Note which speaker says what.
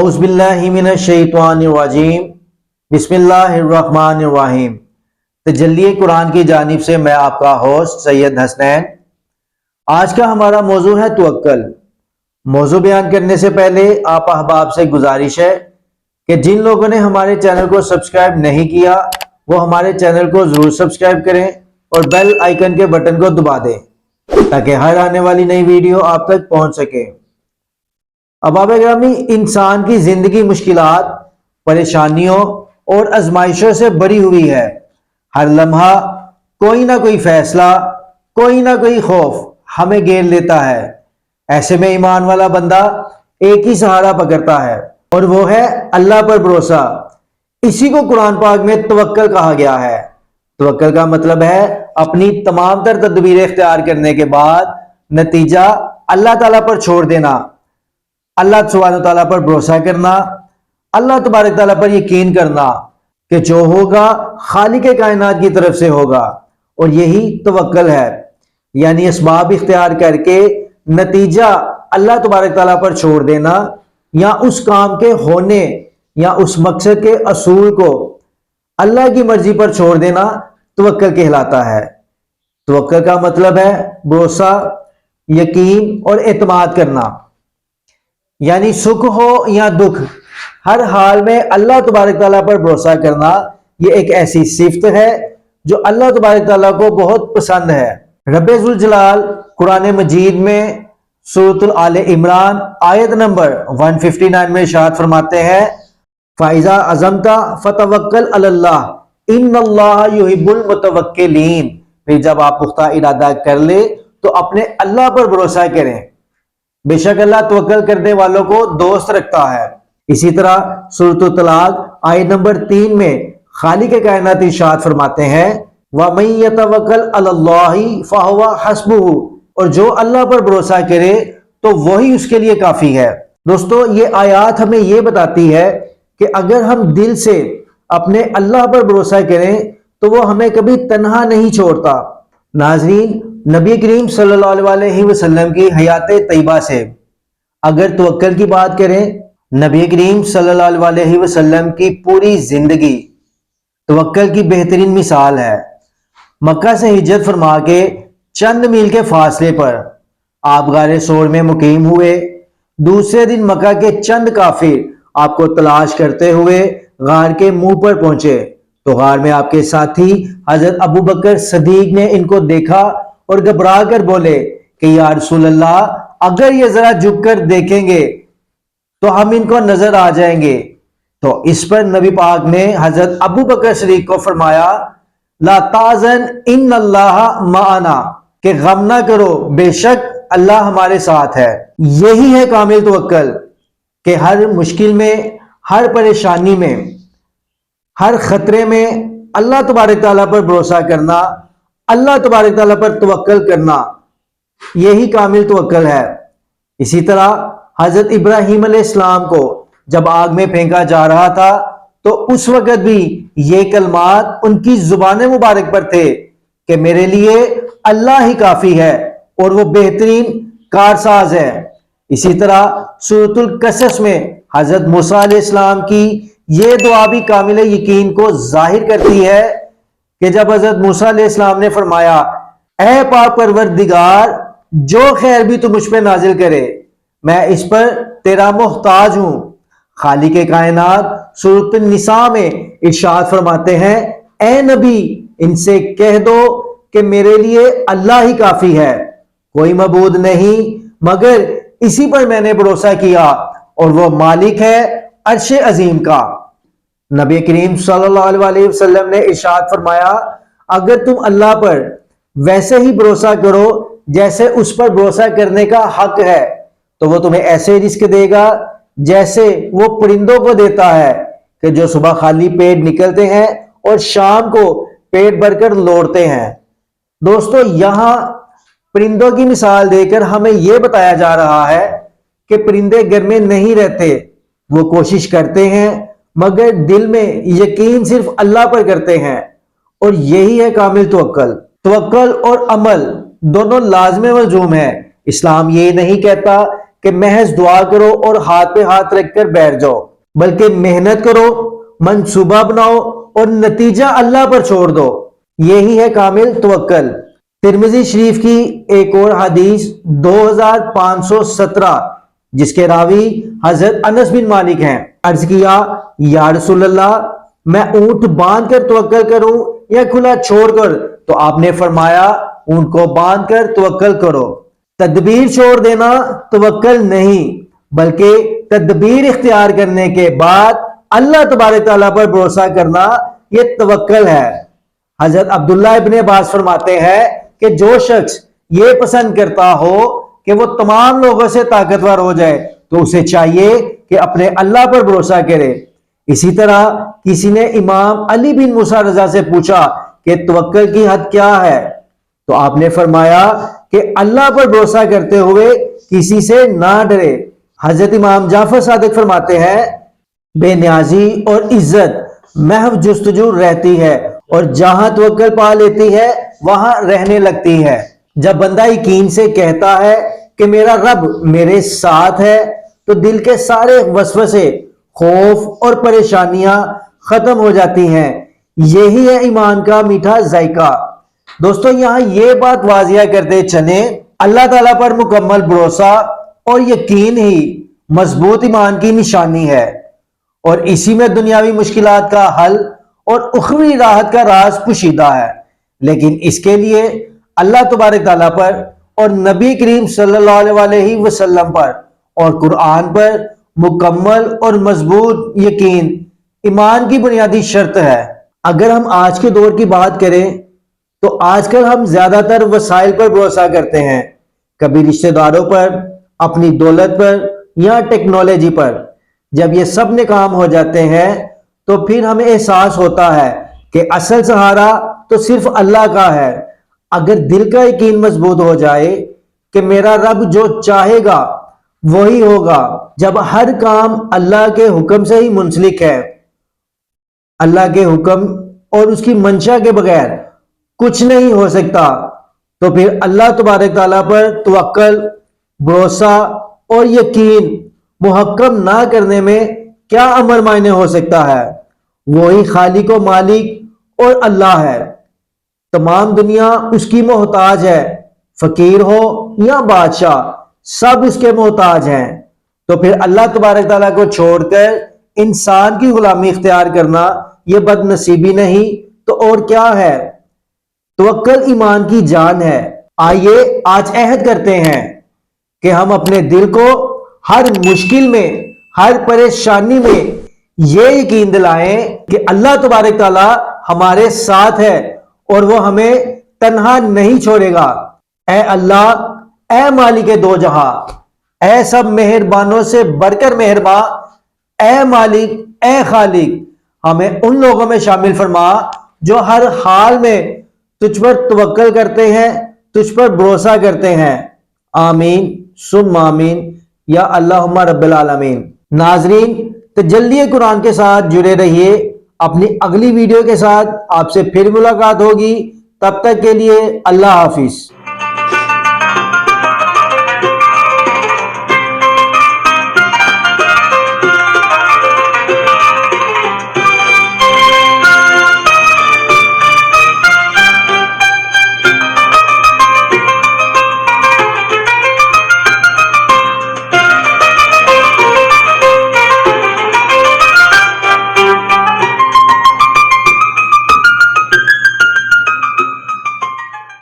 Speaker 1: اعوذ باللہ من الشیطان الرجیم بسم اللہ الرحمن الرحیم۔ تجلی قرآن کی جانب سے میں آپ کا ہوسٹ سید حسنین۔ آج کا ہمارا موضوع ہے توکل۔ موضوع بیان کرنے سے پہلے آپ احباب سے گزارش ہے کہ جن لوگوں نے ہمارے چینل کو سبسکرائب نہیں کیا وہ ہمارے چینل کو ضرور سبسکرائب کریں اور بیل آئیکن کے بٹن کو دبا دیں تاکہ ہر آنے والی نئی ویڈیو آپ تک پہنچ سکے۔ احباب گرامی، انسان کی زندگی مشکلات، پریشانیوں اور آزمائشوں سے بھری ہوئی ہے۔ ہر لمحہ کوئی نہ کوئی فیصلہ، کوئی نہ کوئی خوف ہمیں گھیر لیتا ہے۔ ایسے میں ایمان والا بندہ ایک ہی سہارا پکڑتا ہے اور وہ ہے اللہ پر بھروسہ۔ اسی کو قرآن پاک میں توکل کہا گیا ہے۔ توکل کا مطلب ہے اپنی تمام تر تدبیریں اختیار کرنے کے بعد نتیجہ اللہ تعالیٰ پر چھوڑ دینا، اللہ سبحانہ تعالیٰ پر بھروسہ کرنا، اللہ تبارک تعالیٰ پر یقین کرنا کہ جو ہوگا خالق کائنات کی طرف سے ہوگا، اور یہی توکل ہے۔ یعنی اسباب اختیار کر کے نتیجہ اللہ تبارک تعالیٰ پر چھوڑ دینا، یا اس کام کے ہونے یا اس مقصد کے اصول کو اللہ کی مرضی پر چھوڑ دینا توکل کہلاتا ہے۔ توکل کا مطلب ہے بھروسہ، یقین اور اعتماد کرنا۔ یعنی سکھ ہو یا دکھ، ہر حال میں اللہ تبارک تعالیٰ پر بھروسہ کرنا، یہ ایک ایسی صفت ہے جو اللہ تبارک تعالیٰ کو بہت پسند ہے۔ رب ذوالجلال قرآن مجید میں سورۃ آل عمران آیت نمبر 159 میں ارشاد فرماتے ہیں، فَإِذَا عَزَمْتَ فَتَوَكَّلْ عَلَى اللَّهِ إِنَّ اللَّهَ يُحِبُّ الْمُتَوَكِّلِينَ۔ پھر جب آپ پختہ ارادہ کر لے تو اپنے اللہ پر بھروسہ کریں، بے شک اللہ توکل کرنے والوں کو دوست رکھتا ہے۔ اسی طرح سورۃ الطلاق آیت نمبر 3 میں خالق کائنات ارشاد فرماتے ہیں، وَمَن يَتَوَكَّلْ عَلَى اللَّهِ فَهُوَ حَسْبُهُ، اور جو اللہ پر بھروسہ کرے تو وہی اس کے لیے کافی ہے۔ دوستو، یہ آیات ہمیں یہ بتاتی ہے کہ اگر ہم دل سے اپنے اللہ پر بھروسہ کریں تو وہ ہمیں کبھی تنہا نہیں چھوڑتا۔ ناظرین، نبی کریم صلی اللہ علیہ وسلم کی حیات طیبہ سے اگر توکل کی بات کریں، نبی کریم صلی اللہ علیہ وسلم کی پوری زندگی توکل کی بہترین مثال ہے۔ مکہ سے ہجرت فرما کے چند میل کے فاصلے پر آپ غار ثور میں مقیم ہوئے۔ دوسرے دن مکہ کے چند کافر آپ کو تلاش کرتے ہوئے غار کے منہ پر پہنچے تو غار میں آپ کے ساتھی حضرت ابو بکر صدیق نے ان کو دیکھا اور گھبرا کر بولے کہ یا رسول اللہ، اگر یہ ذرا جھک کر دیکھیں گے تو ہم ان کو نظر آ جائیں گے۔ تو اس پر نبی پاک نے حضرت ابو بکر صدیق کو فرمایا، لا تحزن ان اللہ معنا، کہ غم نہ کرو، بے شک اللہ ہمارے ساتھ ہے۔ یہی ہے کامل توکل کہ ہر مشکل میں، ہر پریشانی میں، ہر خطرے میں اللہ تبارک تعالیٰ پر بھروسہ کرنا، اللہ تبارک تعالیٰ پر توکل کرنا، یہی کامل توکل ہے۔ اسی طرح حضرت ابراہیم علیہ السلام کو جب آگ میں پھینکا جا رہا تھا تو اس وقت بھی یہ کلمات ان کی زبان مبارک پر تھے کہ میرے لیے اللہ ہی کافی ہے اور وہ بہترین کارساز ہے۔ اسی طرح سورۃ القصص میں حضرت موسیٰ علیہ السلام کی یہ دعا بھی کامل یقین کو ظاہر کرتی ہے کہ جب حضرت موسیٰ علیہ السلام نے فرمایا، اے پاک پروردگار، جو خیر بھی تو مجھ پہ نازل کرے، میں اس پر تیرا محتاج ہوں۔ خالق کائنات سورۃ النساء میں ارشاد فرماتے ہیں، اے نبی، ان سے کہہ دو کہ میرے لیے اللہ ہی کافی ہے، کوئی معبود نہیں مگر اسی پر میں نے بھروسہ کیا اور وہ مالک ہے عرش عظیم کا۔ نبی کریم صلی اللہ علیہ وسلم نے ارشاد فرمایا، اگر تم اللہ پر ویسے ہی بھروسہ کرو جیسے اس پر بھروسہ کرنے کا حق ہے تو وہ تمہیں ایسے رزق دے گا جیسے وہ پرندوں کو دیتا ہے کہ جو صبح خالی پیٹ نکلتے ہیں اور شام کو پیٹ بھر کر لوٹتے ہیں۔ دوستو، یہاں پرندوں کی مثال دے کر ہمیں یہ بتایا جا رہا ہے کہ پرندے گھر میں نہیں رہتے، وہ کوشش کرتے ہیں مگر دل میں یقین صرف اللہ پر کرتے ہیں، اور یہی ہے کامل توکل۔ توکل اور عمل دونوں لازم ملزوم ہے۔ اسلام یہ نہیں کہتا کہ محض دعا کرو اور ہاتھ پہ ہاتھ رکھ کر بیٹھ جاؤ، بلکہ محنت کرو، منصوبہ بناؤ اور نتیجہ اللہ پر چھوڑ دو۔ یہی ہے کامل توکل۔ ترمذی شریف کی ایک اور حدیث 2517 جس کے راوی حضرت انس بن مالک ہیں، عرض کیا یا رسول اللہ، میں اونٹ باندھ کر توکل کروں یا کھلا چھوڑ کر؟ تو آپ نے فرمایا اونٹ کو باندھ کر توکل کرو۔ تدبیر چھوڑ دینا توکل نہیں، بلکہ تدبیر اختیار کرنے کے بعد اللہ تبارک تعالیٰ پر بھروسہ کرنا یہ توکل ہے۔ حضرت عبداللہ ابن عباس فرماتے ہیں کہ جو شخص یہ پسند کرتا ہو کہ وہ تمام لوگوں سے طاقتور ہو جائے تو اسے چاہیے کہ اپنے اللہ پر بھروسہ کرے۔ اسی طرح کسی نے امام علی بن موسیٰ رضا سے پوچھا کہ توکل کی حد کیا ہے؟ تو آپ نے فرمایا کہ اللہ پر بھروسہ کرتے ہوئے کسی سے نہ ڈرے۔ حضرت امام جعفر صادق فرماتے ہیں بے نیازی اور عزت محو جستجو رہتی ہے اور جہاں توکل پا لیتی ہے وہاں رہنے لگتی ہے۔ جب بندہ یقین سے کہتا ہے کہ میرا رب میرے ساتھ ہے تو دل کے سارے وسوسے، خوف اور پریشانیاں ختم ہو جاتی ہیں۔ یہی ہے ایمان کا میٹھا ذائقہ۔ دوستو یہاں یہ بات واضح کرتے چلیں، اللہ تعالیٰ پر مکمل بھروسہ اور یقین ہی مضبوط ایمان کی نشانی ہے، اور اسی میں دنیاوی مشکلات کا حل اور اخروی راحت کا راز پوشیدہ ہے۔ لیکن اس کے لیے اللہ تبارک تعالیٰ پر اور نبی کریم صلی اللہ علیہ وسلم پر اور قرآن پر مکمل اور مضبوط یقین ایمان کی بنیادی شرط ہے۔ اگر ہم آج کے دور کی بات کریں تو آج کل ہم زیادہ تر وسائل پر بھروسہ کرتے ہیں، کبھی رشتہ داروں پر، اپنی دولت پر یا ٹیکنالوجی پر۔ جب یہ سب ناکام ہو جاتے ہیں تو پھر ہمیں احساس ہوتا ہے کہ اصل سہارا تو صرف اللہ کا ہے۔ اگر دل کا یقین مضبوط ہو جائے کہ میرا رب جو چاہے گا وہی ہوگا، جب ہر کام اللہ کے حکم سے ہی منسلک ہے، اللہ کے حکم اور اس کی منشا کے بغیر کچھ نہیں ہو سکتا، تو پھر اللہ تبارک تعالیٰ پر توکل، بھروسہ اور یقین محکم نہ کرنے میں کیا امر معنی ہو سکتا ہے؟ وہی خالق و مالک اور اللہ ہے۔ تمام دنیا اس کی محتاج ہے، فقیر ہو یا بادشاہ سب اس کے محتاج ہیں۔ تو پھر اللہ تبارک تعالیٰ کو چھوڑ کر انسان کی غلامی اختیار کرنا یہ بد نصیبی نہیں تو اور کیا ہے؟ توکل ایمان کی جان ہے۔ آئیے آج عہد کرتے ہیں کہ ہم اپنے دل کو ہر مشکل میں، ہر پریشانی میں یہ یقین دلائیں کہ اللہ تبارک تعالیٰ ہمارے ساتھ ہے اور وہ ہمیں تنہا نہیں چھوڑے گا۔ اے اللہ، اے مالک دو جہاں، اے سب مہربانوں سے بڑھ کر مہربان، اے مالک، اے خالق، ہمیں ان لوگوں میں شامل فرما جو ہر حال میں تجھ پر توکل کرتے ہیں، تجھ پر بھروسہ کرتے ہیں۔ آمین ثم آمین یا اللہم رب العالمین۔ ناظرین، تجلی قرآن کے ساتھ جڑے رہیے۔ اپنی اگلی ویڈیو کے ساتھ آپ سے پھر ملاقات ہوگی، تب تک کے لیے اللہ حافظ۔